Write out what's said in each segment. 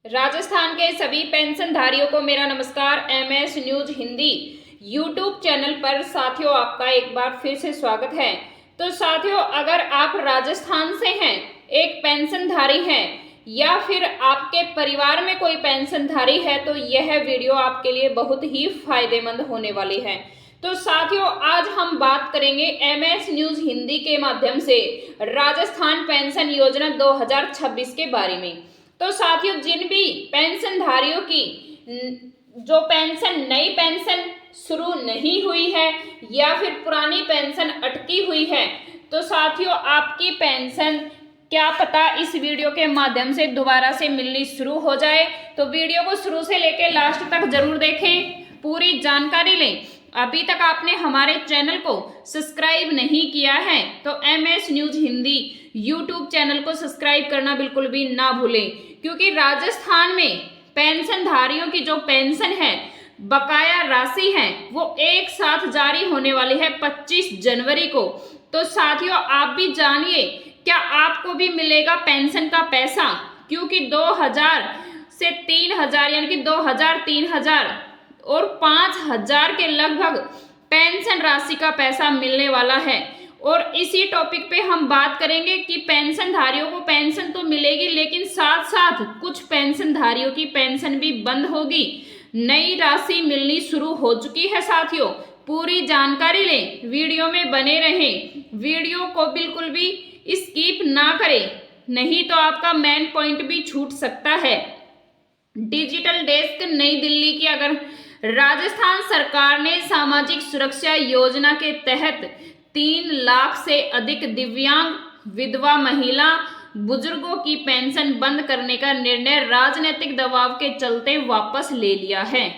राजस्थान के सभी पेंशनधारियों को मेरा नमस्कार। MS news Hindi YouTube channel पर साथियों आपका एक बार फिर से स्वागत है। तो साथियों, अगर आप राजस्थान से हैं, एक पेंशनधारी हैं या फिर आपके परिवार में कोई पेंशनधारी है तो यह वीडियो आपके लिए बहुत ही फायदेमंद होने वाली है। तो साथियों, आज हम बात करेंगे एमएस न्यूज हिंदी के माध्यम से राजस्थान पेंशन योजना 2026 के बारे में। तो साथियों, जिन भी पेंशनधारियों की जो नई पेंशन शुरू नहीं हुई है या फिर पुरानी पेंशन अटकी हुई है, तो साथियों आपकी पेंशन क्या पता इस वीडियो के माध्यम से दोबारा से मिलनी शुरू हो जाए। तो वीडियो को शुरू से लेकर लास्ट तक जरूर देखें, पूरी जानकारी लें। अभी तक आपने हमारे चैनल को सब्सक्राइब नहीं किया है तो MS news Hindi YouTube channel को सब्सक्राइब करना बिल्कुल भी ना भूलें, क्योंकि राजस्थान में पेंशनधारियों की जो पेंशन है, बकाया राशि है, वो एक साथ जारी होने वाली है 25 जनवरी को। तो साथियों, आप भी जानिए क्या आपको भी मिलेगा पेंशन का पैसा, क्योंकि 2000 से 3000 यानी कि 2000, 3000 और 5000 के लगभग पेंशन राशि का पैसा मिलने वाला है। और इसी टॉपिक पे हम बात करेंगे कि पेंशनधारियों को पेंशन तो मिलेगी, लेकिन साथ साथ कुछ पेंशनधारियों की पेंशन भी बंद होगी, नई राशि मिलनी शुरू हो चुकी है। साथियों, पूरी जानकारी लें, वीडियो में बने रहें, वीडियो को बिल्कुल भी स्किप ना करें, नहीं तो आपका मेन पॉइंट भी छूट सकता है। डिजिटल डेस्क नई दिल्ली की अगर राजस्थान सरकार ने सामाजिक सुरक्षा योजना के तहत 3 लाख से अधिक दिव्यांग, विधवा महिला, बुजुर्गों की पेंशन बंद करने का निर्णय राजनीतिक दबाव के चलते वापस ले लिया है।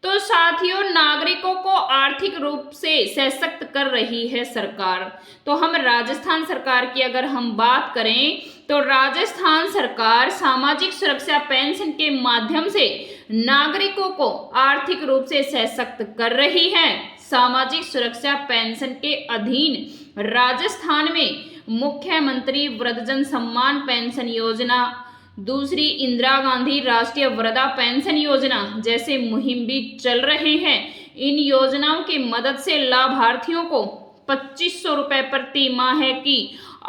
तो साथियों, नागरिकों को आर्थिक रूप से सशक्त कर रही है सरकार। तो हम राजस्थान सरकार की अगर हम बात करें तो राजस्थान सरकार सामाजिक सुरक्षा पेंशन के माध्यम से नागरिकों को आर्थिक रूप से सशक्त कर रही है। सामाजिक सुरक्षा पेंशन के अधीन राजस्थान में मुख्यमंत्री वृद्धजन सम्मान पेंशन योजना, दूसरी इंदिरा गांधी राष्ट्रीय वृद्धा पेंशन योजना जैसे मुहिम भी चल रहे हैं। इन योजनाओं की मदद से लाभार्थियों को 2500 रुपये प्रति माह की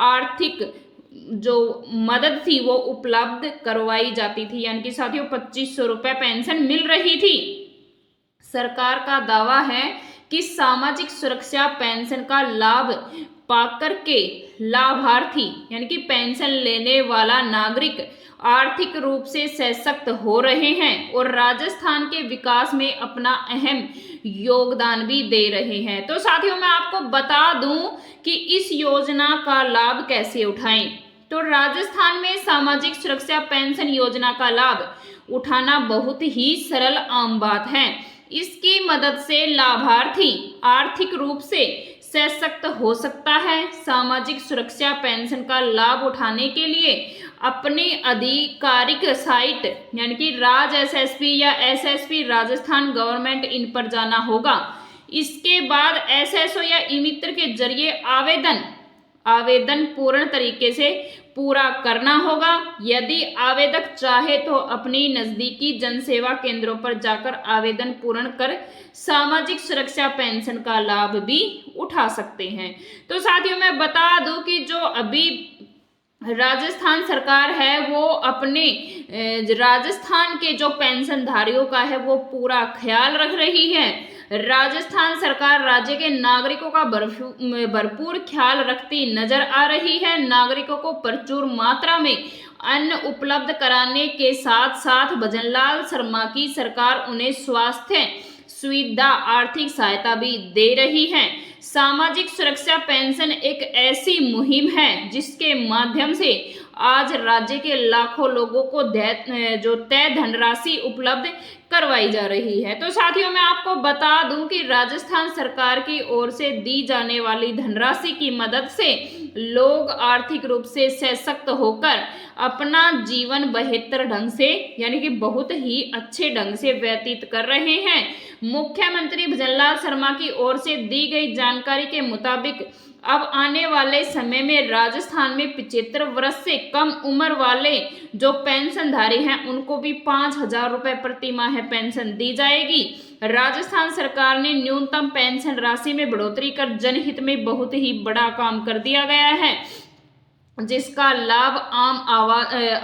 आर्थिक जो मदद थी वो उपलब्ध करवाई जाती थी, यानी कि साथियों 2500 रुपये पेंशन मिल रही थी। सरकार का दावा है कि सामाजिक सुरक्षा पेंशन का लाभ पाकर के लाभार्थी यानी कि पेंशन लेने वाला नागरिक आर्थिक रूप से सशक्त हो रहे हैं और राजस्थान के विकास में अपना अहम योगदान भी दे रहे हैं। तो साथियों, मैं आपको बता दूं कि इस योजना का लाभ कैसे उठाएं। तो राजस्थान में सामाजिक सुरक्षा पेंशन योजना का लाभ उठाना बहुत ही सरल आम बात है। इसकी मदद से लाभार्थी आर्थिक रूप से सशक्त हो सकता है। सामाजिक सुरक्षा पेंशन का लाभ उठाने के लिए अपनी आधिकारिक साइट यानी कि राज एसएसपी या एसएसपी राजस्थान गवर्नमेंट इन पर जाना होगा। इसके बाद एसएसओ या ई मित्र के जरिए आवेदन पूर्ण तरीके से पूरा करना होगा। यदि आवेदक चाहे तो अपनी नजदीकी जनसेवा केंद्रों पर जाकर आवेदन पूर्ण कर सामाजिक सुरक्षा पेंशन का लाभ भी उठा सकते हैं। तो साथियों, मैं बता दूं कि जो अभी राजस्थान सरकार है वो अपने राजस्थान के जो पेंशनधारियों का है वो पूरा ख्याल रख रही है। राजस्थान सरकार राज्य के नागरिकों का भरपूर ख्याल रखती नजर आ रही है। नागरिकों को प्रचुर मात्रा में अन्न उपलब्ध कराने के साथ साथ भजनलाल शर्मा की सरकार उन्हें स्वास्थ्य सुविधा, आर्थिक सहायता भी दे रही है। सामाजिक सुरक्षा पेंशन एक ऐसी मुहिम है जिसके माध्यम से आज राज्य के लाखों लोगों को जो तय धनराशि उपलब्ध करवाई जा रही है। तो साथियों, मैं आपको बता दूं कि राजस्थान सरकार की ओर से दी जाने वाली धनराशि की मदद से लोग आर्थिक रूप से सशक्त होकर अपना जीवन बेहतर ढंग से यानी कि बहुत ही अच्छे ढंग से व्यतीत कर रहे हैं। मुख्यमंत्री भजनलाल शर्मा की ओर से दी गई जानकारी के मुताबिक अब आने वाले समय में राजस्थान में 75 वर्ष से कम उम्र वाले जो पेंशनधारी हैं उनको भी 5,000 रुपए प्रति माह पेंशन दी जाएगी। राजस्थान सरकार ने न्यूनतम पेंशन राशि में बढ़ोतरी कर जनहित में बहुत ही बड़ा काम कर दिया गया है, जिसका लाभ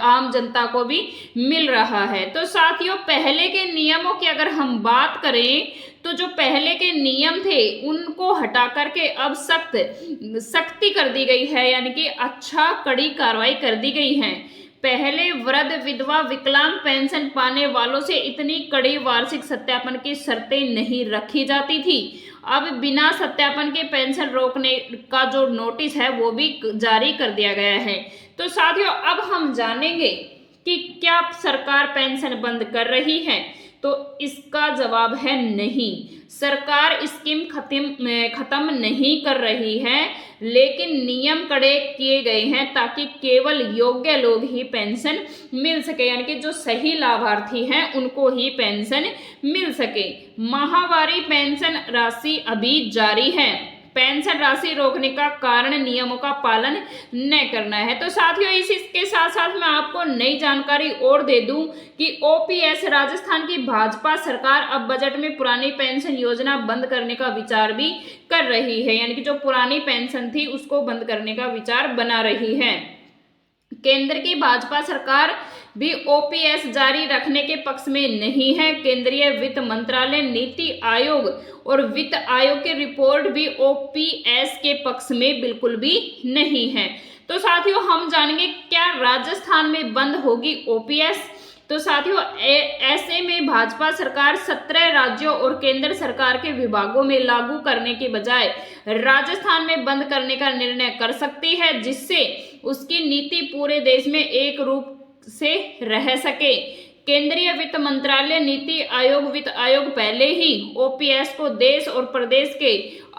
आम जनता को भी मिल रहा है। तो साथियों, पहले के नियमों की अगर हम बात करें तो जो पहले के नियम थे उनको हटा करके अब सख्ती कर दी गई है, यानी कि अच्छा कड़ी कार्रवाई कर दी गई है। पहले वृद्ध, विधवा, विकलांग पेंशन पाने वालों से इतनी कड़ी वार्षिक सत्यापन की शर्तें नहीं रखी जाती थी। अब बिना सत्यापन के पेंशन रोकने का जो नोटिस है वो भी जारी कर दिया गया है। तो साथियों, अब हम जानेंगे कि क्या सरकार पेंशन बंद कर रही है, तो इसका जवाब है नहीं। सरकार स्कीम खत्म नहीं कर रही है, लेकिन नियम कड़े किए गए हैं ताकि केवल योग्य लोग ही पेंशन मिल सके, यानी कि जो सही लाभार्थी हैं उनको ही पेंशन मिल सके। माहवारी पेंशन राशि अभी जारी है। पेंशन राशि रोकने का कारण नियमों का पालन न करना है। तो साथियों, इसके साथ साथ मैं आपको नई जानकारी और दे दूं कि ओपीएस राजस्थान की भाजपा सरकार अब बजट में पुरानी पेंशन योजना बंद करने का विचार भी कर रही है, यानी कि जो पुरानी पेंशन थी उसको बंद करने का विचार बना रही है। केंद्र की भाजपा सरकार भी ओपीएस जारी रखने के पक्ष में नहीं है। केंद्रीय वित्त मंत्रालय, नीति आयोग और वित्त आयोग की रिपोर्ट भी ओपीएस के पक्ष में बिल्कुल भी नहीं है। तो साथियों, हम जानेंगे क्या राजस्थान में बंद होगी ओपीएस। तो साथियों, ऐसे में भाजपा सरकार 17 राज्यों और केंद्र सरकार के विभागों में लागू करने के बजाय राजस्थान में बंद करने का निर्णय कर सकती है, जिससे उसकी नीति पूरे देश में एक रूप से रह सके। केंद्रीय वित्त मंत्रालय, नीति आयोग, वित्त आयोग पहले ही ओपीएस को देश और प्रदेश के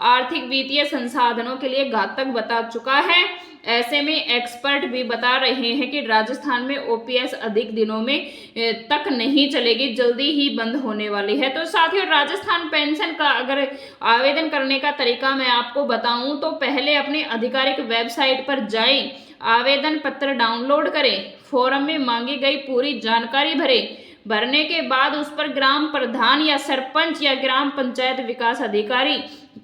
आर्थिक वित्तीय संसाधनों के लिए घातक बता चुका है। ऐसे में एक्सपर्ट भी बता रहे हैं कि राजस्थान में ओपीएस अधिक दिनों में तक नहीं चलेगी, जल्दी ही बंद होने वाली है। तो साथियों, राजस्थान पेंशन का अगर आवेदन करने का तरीका मैं आपको बताऊं तो पहले अपने आधिकारिक वेबसाइट पर जाएं, आवेदन पत्र डाउनलोड करें, फॉर्म में मांगी गई पूरी जानकारी भरने के बाद उस पर ग्राम प्रधान या सरपंच या ग्राम पंचायत विकास अधिकारी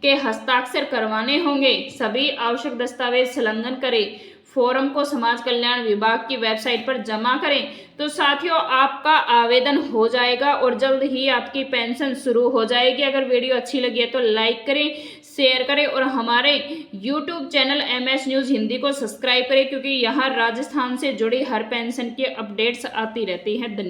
के हस्ताक्षर करवाने होंगे। सभी आवश्यक दस्तावेज संलग्न करें, फॉर्म को समाज कल्याण विभाग की वेबसाइट पर जमा करें। तो साथियों, आपका आवेदन हो जाएगा और जल्द ही आपकी पेंशन शुरू हो जाएगी। अगर वीडियो अच्छी लगी है तो लाइक करें, शेयर करें और हमारे YouTube channel MS news Hindi को सब्सक्राइब करें, क्योंकि यहाँ राजस्थान से जुड़ी हर पेंशन की अपडेट्स आती रहती हैं। धन्यवाद।